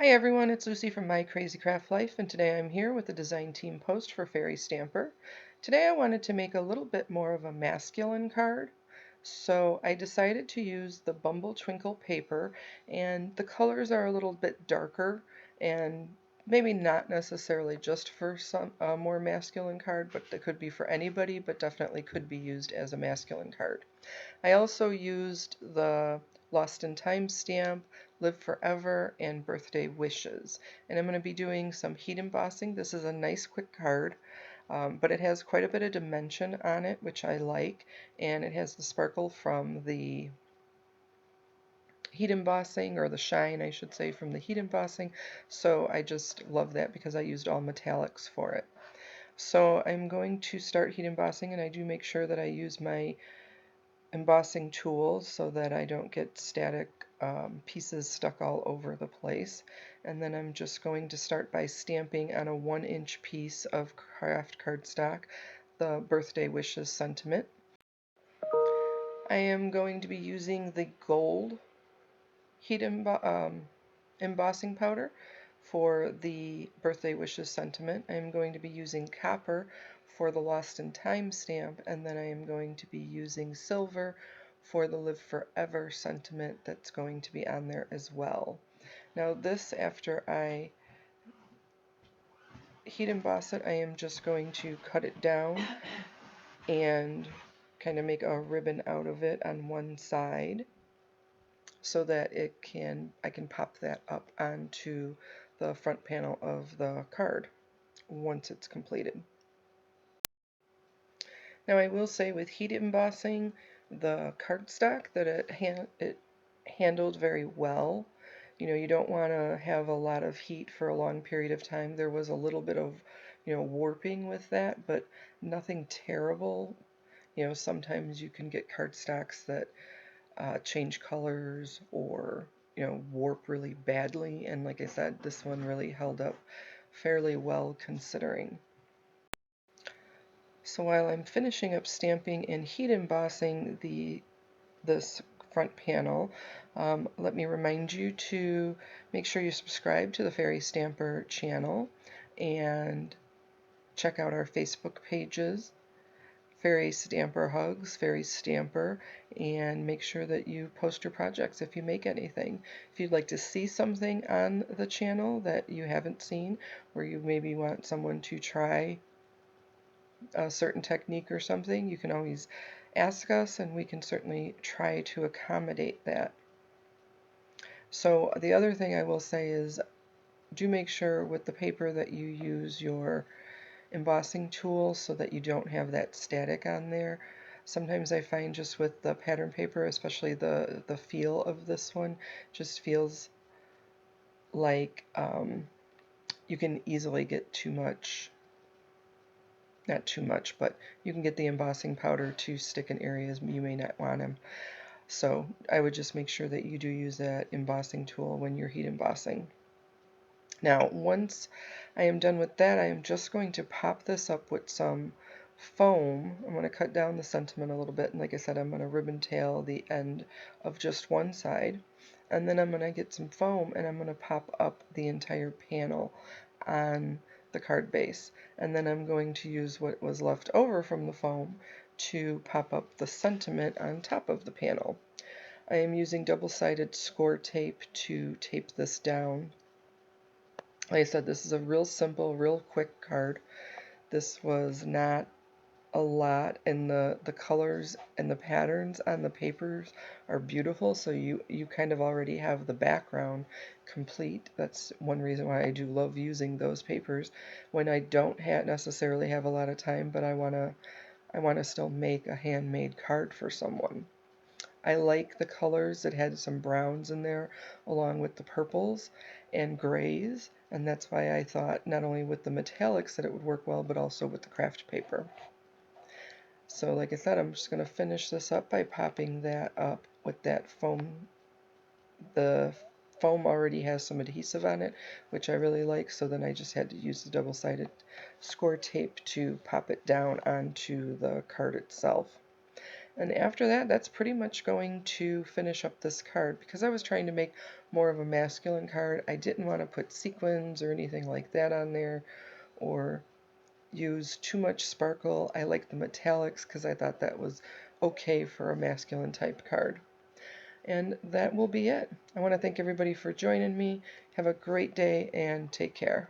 Hi everyone, it's Lucy from My Crazy Craft Life, and today I'm here with a design team post for Fairy Stamper. Today I wanted to make a little bit more of a masculine card, so I decided to use the Bumbletwinkle paper, and the colors are a little bit darker, and maybe not necessarily just for some more masculine card, but they could be for anybody, but definitely could be used as a masculine card. I also used the Lost in Time stamp, Live Forever, and Birthday Wishes. And I'm going to be doing some heat embossing. This is a nice quick card, but it has quite a bit of dimension on it, which I like, and it has the sparkle from the heat embossing, or the shine I should say, from the heat embossing, so I just love that because I used all metallics for it. So I'm going to start heat embossing, and I do make sure that I use my embossing tools so that I don't get static pieces stuck all over the place. And then I'm just going to start by stamping on a 1-inch piece of Kraft Cardstock the Birthday Wishes sentiment. I am going to be using the gold heat embossing powder for the Birthday Wishes sentiment. I'm going to be using copper for the Lost in Time stamp, and then I am going to be using silver for the Live Forever sentiment that's going to be on there as well. Now this, after I heat emboss it, I am just going to cut it down and kind of make a ribbon out of it on one side, so that I can pop that up onto the front panel of the card once it's completed. Now I will say, with heat embossing the cardstock, that it handled very well. You know, you don't want to have a lot of heat for a long period of time. There was a little bit of, warping with that, but nothing terrible. You know, sometimes you can get cardstocks that change colors or warp really badly, and like I said, this one really held up fairly well considering. So while I'm finishing up stamping and heat embossing this front panel, let me remind you to make sure you subscribe to the Fairy Stamper channel and check out our Facebook pages, Fairy Stamper Hugs, Fairy Stamper, and make sure that you post your projects if you make anything. If you'd like to see something on the channel that you haven't seen, or you maybe want someone to try a certain technique or something, you can always ask us and we can certainly try to accommodate that. So the other thing I will say is, do make sure with the paper that you use your embossing tool so that you don't have that static on there. Sometimes I find just with the pattern paper, especially the feel of this one, just feels like you can easily get too much, not too much, but you can get the embossing powder to stick in areas you may not want them. So I would just make sure that you do use that embossing tool when you're heat embossing. Now, once I am done with that, I am just going to pop this up with some foam. I'm going to cut down the sentiment a little bit, and like I said, I'm going to ribbon tail the end of just one side. And then I'm going to get some foam and I'm going to pop up the entire panel on the card base. And then I'm going to use what was left over from the foam to pop up the sentiment on top of the panel. I am using double-sided score tape to tape this down. Like I said, this is a real simple, real quick card. This was not a lot, and the colors and the patterns on the papers are beautiful, so you kind of already have the background complete. That's one reason why I do love using those papers when I don't necessarily have a lot of time, but I wanna still make a handmade card for someone. I like the colors. It had some browns in there along with the purples and grays, and that's why I thought not only with the metallics that it would work well, but also with the craft paper. So like I said, I'm just going to finish this up by popping that up with that foam. The foam already has some adhesive on it, which I really like, so then I just had to use the double-sided score tape to pop it down onto the card itself. And after that, that's pretty much going to finish up this card. Because I was trying to make more of a masculine card, I didn't want to put sequins or anything like that on there, or use too much sparkle. I like the metallics because I thought that was okay for a masculine type card. And that will be it. I want to thank everybody for joining me. Have a great day and take care.